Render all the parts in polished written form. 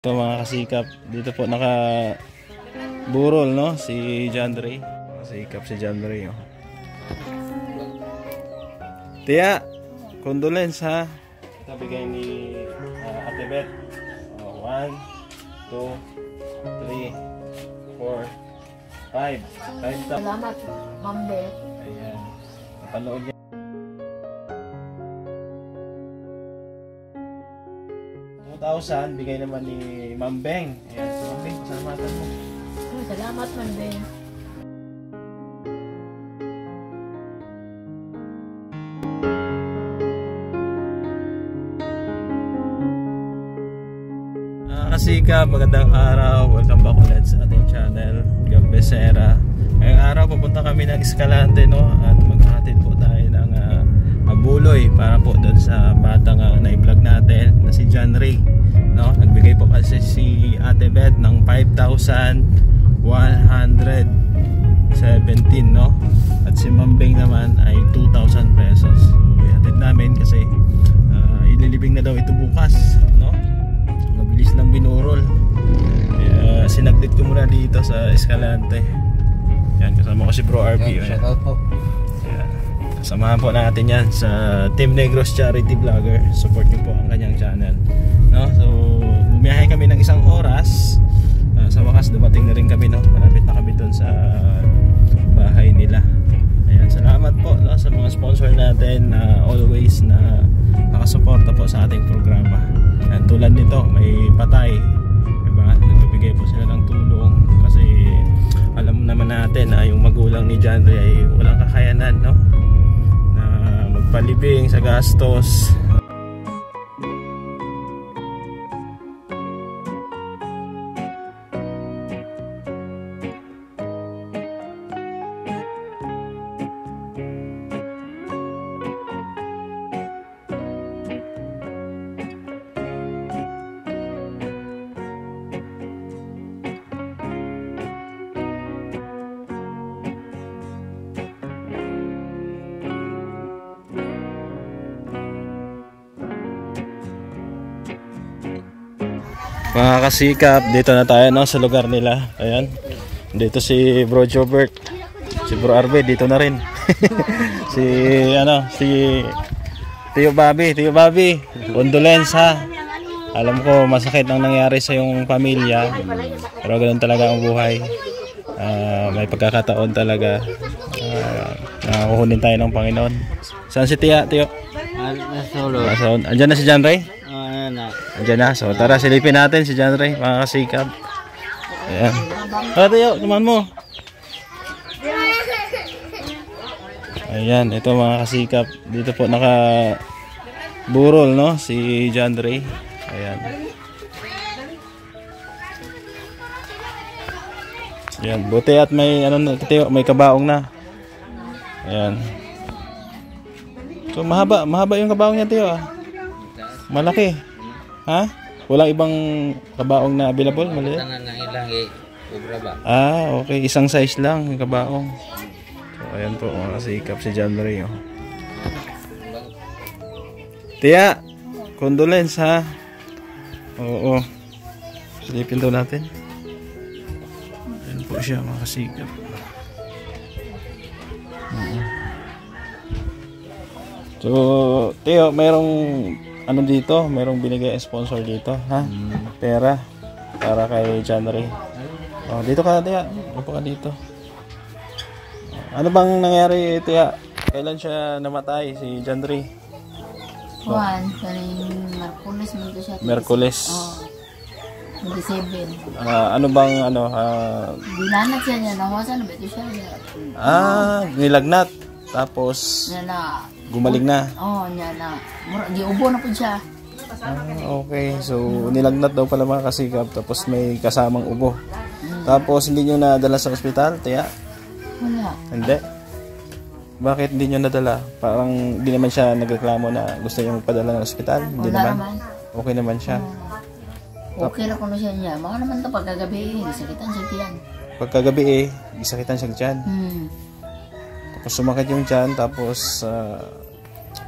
Ito mga kasikap, dito po naka burol no si John Ray. Kasikap si John Ray. Oh. Tia, condolence ha. Ito bigay ni Ate Beth. 1, 2, 3, 4, 5. Salamat, Ma'am Beth. Ayan. Napanood niya. 2,000 bigay naman ni Ma'am Beng. Ayan, Ma'am Beng, pasalamatan mo. Salamat, Ma'am Beng. Kasika, magandang araw. Welcome back ulit sa ating channel, Gambesera. Ngayong araw pupunta kami ng Escalante no at maghahatid po tayo ng abuloy para po doon sa batang na-vlog natin na si John Ray no. Nagbigay po kasi si Ate Beth ng 5,117 no at si Ma'am Beng naman ay 2,000 pesos. So ihatid namin kasi ililibing na daw ito bukas no. Mabilis lang binurol. Kaya sinaglit ko muna dito sa Escalante. Yan, kasama ko si Bro RP. Shout out po. Yan. Kasamahan po natin yan sa Team Negros Charity Vlogger. Support nyo po ang kanyang channel no? So bumiyahe kami ng 1 oras. Sa wakas dumating na rin kami no? Malapit na kami doon sa bahay nila. Ayan, salamat po no? Sa mga sponsor natin na always na nakasuporta po sa ating programa. Ayan, tulad nito may patay diba? Nagbibigay po sila ng tulong kasi alam naman natin na yung magulang ni John Ray ay walang kakayanan no? Na magpalibing sa gastos. Mga kasikap, dito na tayo no, sa lugar nila. Ayan. Dito si Bro Jobert. Si Bro Arbe dito na rin. si Tio Bobby, condolence ha. Alam ko masakit ang nangyari sa yung pamilya. Pero ganoon talaga ang buhay. May pagkakataon talaga. Nakukunin tayo ng Panginoon. Saan si Tia, Tio? Solo. Andiyan na si John Ray? Andiyan na. So tara silipin natin si John Ray, mga kasikap. Ayan. Tara tayo, naman mo. Ayan, ito mga kasikap. Dito po naka burol no si John Ray. Ayan. Ayan, buti at may may kabaong na. Ayan. So mahaba yung kabaong niya, Tio ah. Malaki. Ha? Walang ibang kabaong na available? Mali? Okay. Isang size lang yung kabaong. So, ayan po mga kasikap si John Ray. Oh. Tia, condolence ha. Oo. Silipin daw natin. Ayan po siya mga kasikap. So, Tio, mayroong ano dito, mayroong binigay sponsor dito, ha? Pera para kay John Ray. Oh, dito ka, Tia. Upo ka dito. Ano bang nangyari, Tia? Kailan siya namatay si John Ray? Juan, kaning Merkulis mo siya. Merkulis. Oh. 27. Ano bang Dilanat siya niya, nawasan na ba ito siya? Nilagnat. Tapos gumaling na. Niya na. Giubo na po siya. Okay. So, nilagnat daw pala mga kasikap. Tapos may kasamang ubo. Tapos, hindi nyo nadala sa ospital, Tia? Wala. Hindi? Bakit hindi nyo nadala? Parang hindi naman siya nagreklamo na gusto nyo magpadala ng ospital? Hindi naman? Okay naman siya? Okay lang kung siya niya. Mga naman ito pagkagabi, isakitan siya tiyan. Pagkagabi isakitan siya tiyan? Tapos sumakit yung tiyan, tapos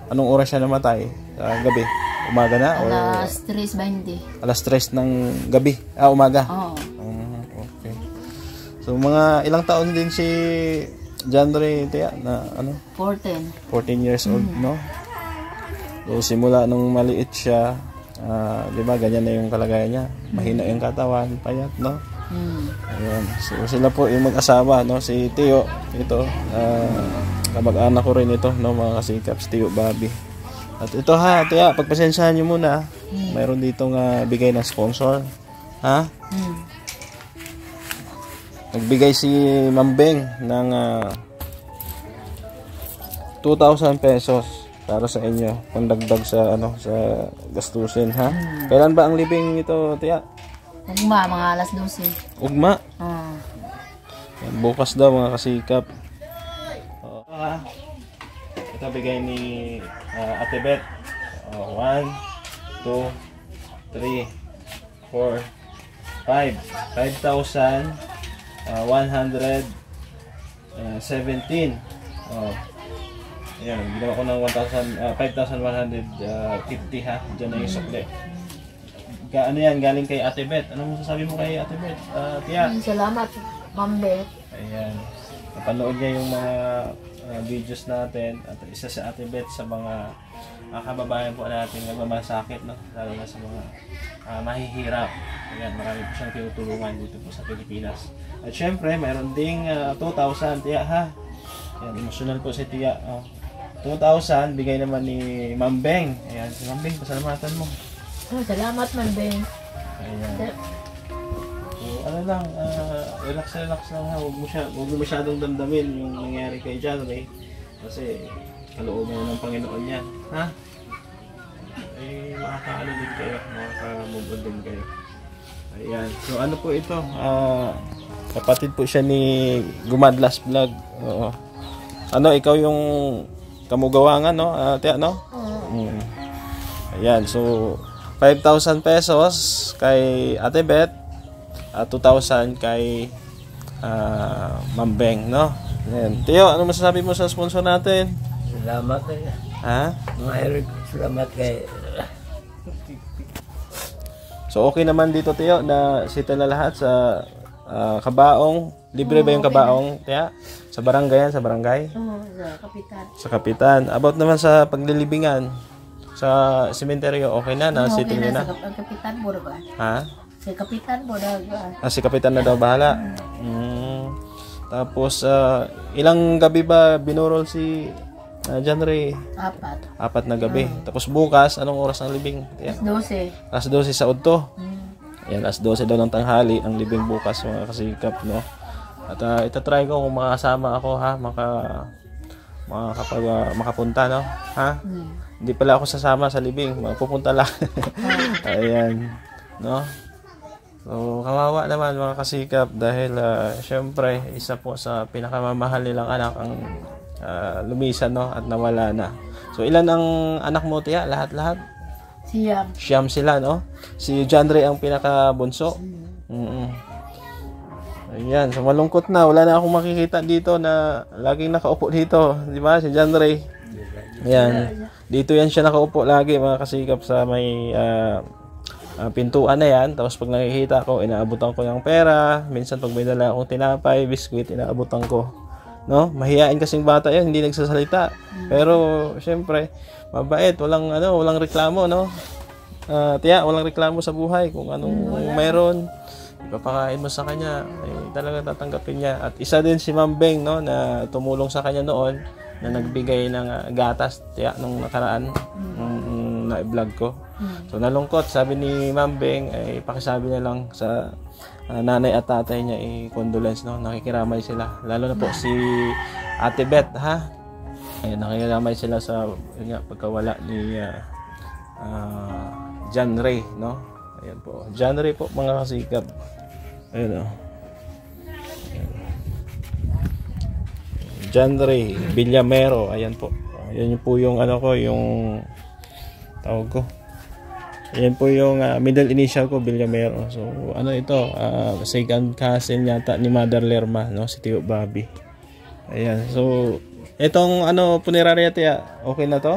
anong oras siya namatay? Gabi? umaga na? O Alas 3:20. alas 3 ng gabi? Umaga? Oo. Okay. So mga ilang taon din si John Ray Tia na ano? 14 years old, no? So simula nung maliit siya, di ba ganyan na yung kalagayan niya. Mahina yung katawan, payat, no? Ayan. So sila po yung mag-asawa, no? Si Tio, ito, kamag-anak ko rin ito, no? Mga kasikap, si Tio Bobby. At ito ha, Tia, pagpasensyahan nyo muna. Mayroon ditong bigay ng sponsor. Ha? Nagbigay si Mambeng ng 2,000 pesos para sa inyo. Pandagdag sa sa gastusin, ha? Kailan ba ang libing ito, Tia? Ugma, mga alas 12. Ugma? Yan, bukas daw mga kasikap. Ito bigay ni Ate Beth. 1, 2, 3, 4, 5,117. Ayan, ginawa ko ng 5,150 ha. Diyan na yung sukli. Ano yan, galing kay Ate Beth. Ano masasabi mo kay Ate Beth? Tia? Salamat, Ma'am Beth. Ayan. Napanood niya yung mga videos natin. At isa si Ate Beth sa mga kababayan po natin nagmamasakit, no? Lalo na sa mga mahihirap. Ayan, marami po siyang tinutulungan dito po sa Pilipinas. At syempre, mayroon ding 2,000, Tia, ha? Ayan, emotional po si Tia. 2,000, bigay naman ni Ma'am Beng. Ayan, si Ma'am Beng, pasalamatan mo. Salamat, Ma'am Beng. Ayan. So, ano lang, relax lang ha. Huwag mo masyadong damdamin yung nangyari kay John Ray. Kasi, kalooban na ng Panginoon yan. Ha? Makakaano din kayo. Makaka-move on din kayo. Ayan. So, ano po ito? Kapatid po siya ni Gumadlas Vlog. Oo. Ano, ikaw yung kamugawangan, no? Tia, no? Ayan. So, 5,000 pesos kay Ate Beth at 2,000 kay Ma'am Beng, no? Ayan. Tio, ano masasabi mo sa sponsor natin? Salamat kay. Ha? Salamat kay. So okay naman dito, Tio, na sita na lahat sa kabaong. Libre ba yung kabaong, Tia? Sa barangay yan, sa barangay? Oo, sa kapitan. Sa kapitan. About naman sa paglilibingan sa sementeryo, okay na? Na-sitting Okay na? Sa kapitan po ba? Ha? Si kapitan po na. Si kapitan na daw bahala. Tapos, ilang gabi ba binurol si John Ray? 4 na gabi. Tapos bukas, anong oras ang libing? Yeah. Alas 12. Alas 12 sa udto. Ayan, alas 12 daw ng tanghali ang libing bukas, mga kasikap, no? At itatry ko kung makasama ako, ha? Makapunta, no? Ha? Hindi pala ako sasama sa libing, pupunta lang. Ayan, no? So, kawawa naman mga kasikap dahil syempre isa po sa pinakamamahal nilang anak ang lumisan, no? At nawala na. So, ilan ang anak mo, Tia? Lahat-lahat? Siyam sila, no? Si John Ray ang pinakabunso. Ayan, so malungkot na. Wala na akong makikita dito na laging nakaupo dito. Di ba? Si John Ray. Ayan. Dito yan siya nakaupo lagi, mga kasikap, sa may pintuan na yan. Tapos pag nakikita ko, inaabutan ko yung pera. Minsan pag may dala akong tinapay, biskuit, inaabutan ko. No? Mahihain kasing bata yan, hindi nagsasalita. Pero syempre, mabait, walang reklamo, no? Tiya, walang reklamo sa buhay kung anong mayroon. Ipapakain mo sa kanya, talaga tatanggapin niya. At isa din si Ma'am Beng, no, na tumulong sa kanya noon, na nagbigay ng gatas, Tiya, nung nakaraan, na i-vlog ko. So nalungkot, sabi ni Ma'am Beng, pakisabi na lang sa nanay at tatay niya, condolence, no, nakikiramay sila. Lalo na po si Ate Beth, ha? Ayun, nakikiramay sila sa pagkawala ni John Ray, no? Ayan po. John Ray po, mga kasikap. Ayan, John Ray Villamero. Ayan po. Ayan po yung yung tawag ko. Ayan po yung middle initial ko, Villamero. So, ito? Second cousin yata ni Mother Lerma, no? Si Tio Bobby. Ayan. So, itong punerarya, Tia, okay na to?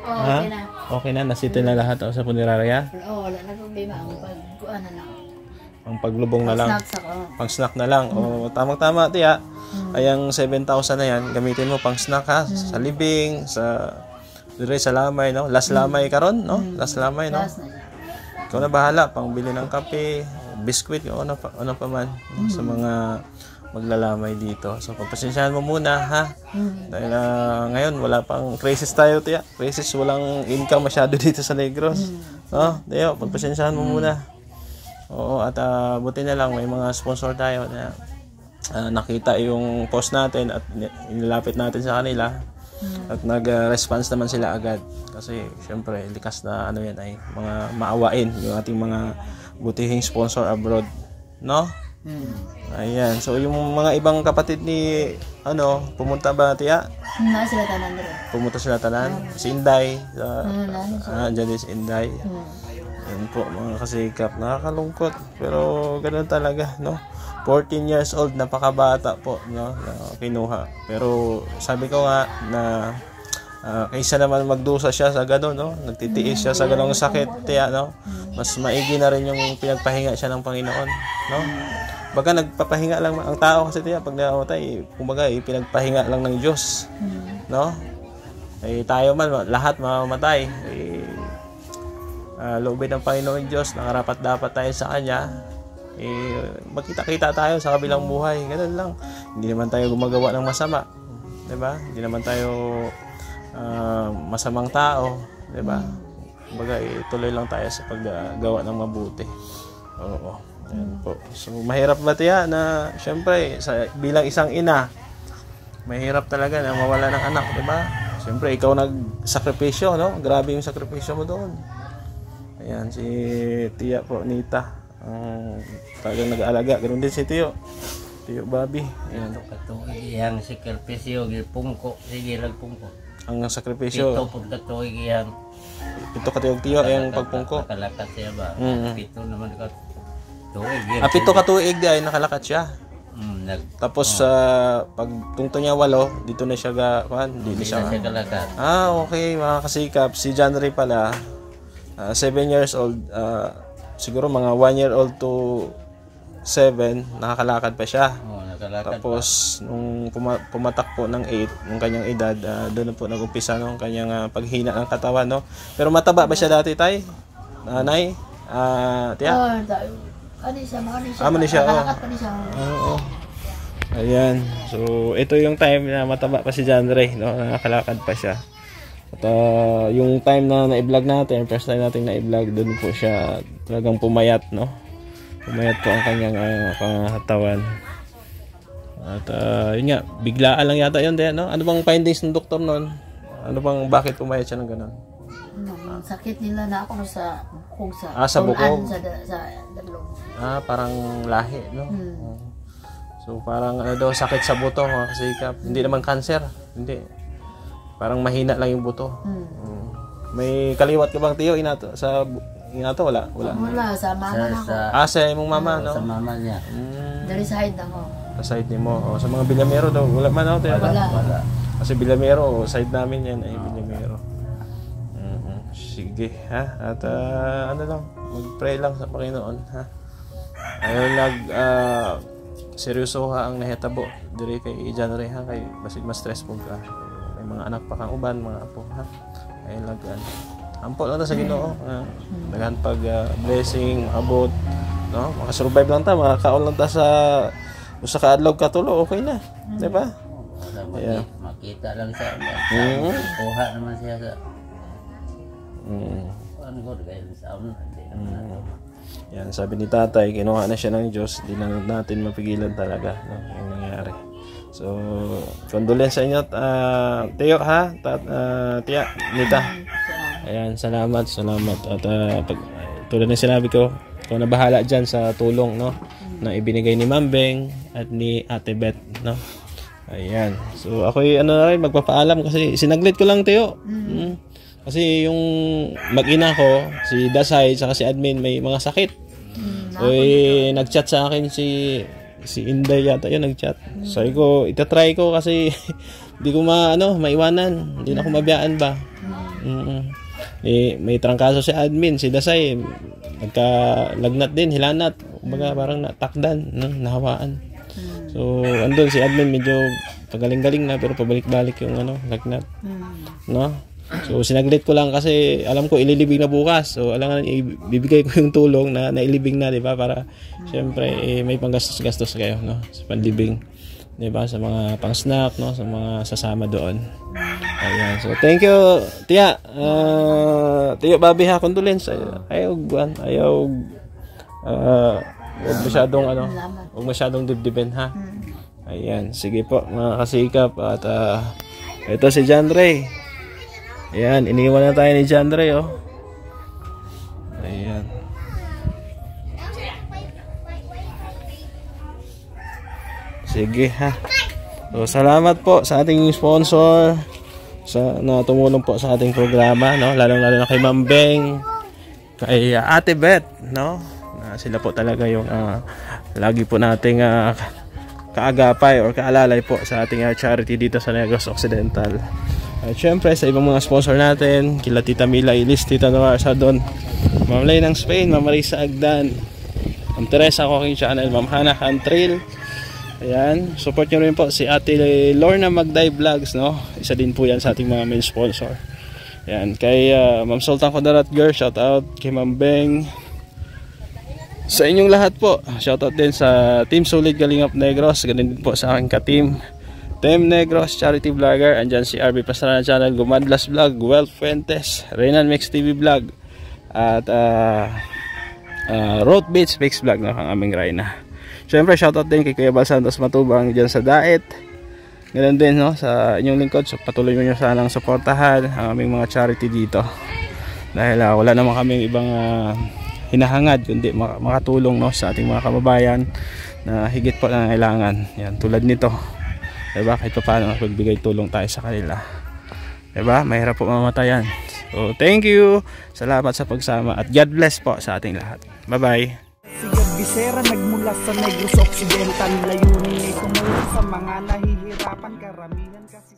Okay na. Okay na, nasitin na lahat sa punerarya. Oo, wala na problema. Ang pagkuhan na lang. Ang paglubong na lang. Snacks ako. Pang snack na lang. O, tamang-tama, tiya. Ay, ang 7,000 na yan, gamitin mo pang snack ha. Sa libing, sa dire sa lamay, no? Last lamay karon, no? Last lamay, no? Last na siya. Ikaw na bahala, pang bili ng kape, biskwit, o ano pa man, sa mga maglalamay dito. So, pagpasensyahan mo muna, ha? Dahil ngayon, wala pang crisis tayo, tiya. Crisis, walang income masyado dito sa Negros. No? Tiyo, pagpasensyahan mo muna. Oo, at buti na lang, may mga sponsor tayo na nakita yung post natin at inilapit natin sa kanila. At nag-response naman sila agad. Kasi, syempre, likas na ano yan ay mga maawain yung ating mga butihing sponsor abroad. No? Ayan. So, yung mga ibang kapatid ni, pumunta ba, tiya? Na sila tanan rin. Pumunta sila tanan? Si Inday. Diyan din si Inday. Yan po, mga kasikap. Nakakalungkot. Pero, ganun talaga, no? 14 years old, napakabata po, no? Na kinuha. Pero, sabi ko nga, na kaysa naman magdusa siya sa gano'n, no? Nagtitiis siya sa gano'ng sakit, tiya, no? Mas maigi na rin yung pinagpahinga siya ng Panginoon, no? Baga nagpapahinga lang ang tao kasi tiya, pag namatay, kumbaga, pinagpahinga lang ng Diyos, no? Eh, tayo man, lahat mamamatay. Loobin ng Panginoon Diyos, nakarapat dapat tayo sa Kanya. Magkita-kita tayo sa kabilang buhay. Ganun lang. Hindi naman tayo gumagawa ng masama. 'Di ba? Hindi naman tayo masamang tao, 'di ba? Kumbaga, tuloy lang tayo sa paggawa ng mabuti. Oo. Yan po. So, mahirap ba tiya na syempre bilang isang ina, mahirap talaga na mawala ng anak, 'di ba? Syempre ikaw nagsakripisyo, no? Grabe yung sakripisyo mo doon. Ayan si Tiya po, Nita. Talagang nag-aalaga. Ganun din si Tiyo Bobby. Ayan. Katuig yang sakripisyo gipungko, sige lagpungko. Ang sakripisyo. Pito pud katuig yang. Pito katuig Tiyo ang pagpungko. Nakalakat siya ba? Pito naman ka tuig. Pito katuig ay nakalakat siya. Tapos pag tungtong niya 8, dito na siya hindi na siya kalakat. Okay, mga kasikap. Si John Ray pala 7 years old, siguro mga 1 year old to 7, nakakalakad pa siya. Nakalakad. Tapos, nung pumatak po ng 8, nung kanyang edad, doon na po nag-umpisa ng kanyang paghina ng katawan, no? Pero mataba ba siya dati, tay? Nay? Tiya? Ano siya? Nakakalakad pa siya. Oo. Ayan. So, ito yung time na mataba pa si John Ray, no? Nakakalakad pa siya. At yung time na na-vlog natin, first time natin na-vlog, doon po siya talagang pumayat, no? Pumayat po ang kanyang pangatawan. At yun nga, biglaan lang yata yun, no? Ano bang findings ng doktor noon? Bakit pumayat siya ng gano'n? Sakit nila na ako sa bukog sa bukog? Sa dalong. Parang lahi, no? So parang sakit sa buto, kasi hindi naman cancer, hindi. Parang mahina lang yung buto. May kaliwat ka bang Tiyo? Sa inato? Wala? Wala, sa mama ako. Sa imong mama, no? Sa mama niya. Dari side ako. Sa side ni mo. Sa mga Bilamero daw. Wala man ako, Tiyo? Wala. Kasi Bilamero, side namin yan ay Bilamero. Sige, ha? At mag-pray lang sa Panginoon, ha? Ayaw seryoso ang nahitabo. Diri kay John Ray, ha? Kay basig mas stressful ka. Mga anak pa kang uban, mga apo, ha? Ay lagan. Ampo lang ta sa Ginoo. Daghan pag blessing, abot, no? Makasurvive lang ta, makakaon lang ta sa usa ka adlaw katulo, okay na. Di ba? Makita lang sa kuha naman siya sa ano ko gaya sa yan, sabi ni tatay, kinuha na siya ng Diyos, di na natin mapigilan talaga, no? Yung nangyari. So, condolence sa inyo, Tiyo, ha? Tiya, Nita. Ayan, salamat. At tulad ng sinabi ko, ikaw na bahala dyan sa tulong, no? Na ibinigay ni Mambeng at ni Ate Beth, no? Ayan. So, ako'y magpapaalam kasi sinaglit ko lang, Tiyo. Kasi yung mag-ina ko, si Dasay, saka si Admin, may mga sakit. So, nag-chat sa akin si Inday yata yun, nag-chat. Sabi ko, itatry ko kasi hindi ko maiwanan. Hindi na ako mabiyaan ba. may trangkaso si admin, si Dasay, nagkalagnat din, hilanat, kumbaga parang natakdan, no? Nahawaan. So andun si admin medyo pagaling-galing na pero pabalik-balik yung lagnat, no? So sinaglit ko lang kasi alam ko ililibing na bukas, so alangan ibibigay ko yung tulong na nailibing na, di ba, para syempre may panggastos-gastos kayo, no, sa panlibing, di ba, sa mga pang-snack, no, sa mga sasama doon. Ayan. So thank you, Tia. Tiyo Bobby, ha, condolence. Ayaw huwag masyadong dibdibin, ha. Ayan, sige po mga kasikap. At ito si John Ray. Ayan, iniwan na tayo ni John Ray, oh. Ayan. Sige, ha. So salamat po sa ating sponsor na tumulong po sa ating programa, no, lalong-lalo na kay Ma'am Beng, kay Ate Beth, no, sila po talaga yung lagi po nating kaagapay or kaalalay po sa ating charity dito sa Negros Occidental. At syempre sa ibang mga sponsor natin, kila Tita Mila Ilis, Tita Noa Arsadon, Ma'am Lay ng Spain, Ma'am Marisa Agdan, Ma'am Teresa Cooking Channel, Ma'am Hannah Cantril. Ayan, support nyo rin po si Ate Lorna Magday Vlogs, no? Isa din po yan sa ating mga main sponsor. Ayan, kay Ma'am Sultan Kudarat Girl, shout out kay Ma'am Beng. Sa inyong lahat po, shout out din sa Team Solid Kalingap Negros, ganun din po sa aking ka-team Team Negros Charity Vlogger. Andyan si RB Pastrana Channel, Gumadlas Vlog, Wealth Fuentes, Renan Mix TV Vlog, at Road Beach Mix Vlog, no? Ang aming Rayna. Siyempre, shoutout din kay Kuya Bal Santos Matubang dyan sa Daet. Ganun din, no, sa inyong lingkod. So, patuloy nyo sanang suportahan ang aming mga charity dito. Dahil wala naman kaming ibang hinahangad, kundi makatulong, no, sa ating mga kababayan na higit po na kailangan. Yan, tulad nito. Diba? Kahit pa paano magbigay tulong tayo sa kanila. Diba? Mahirap po mamatayan. So, thank you. Salamat sa pagsama at God bless po sa ating lahat. Bye-bye. Bisera nagmula sa Negros Occidental, layunin ay tumulong sa mga nahihirapan, karamihan kasi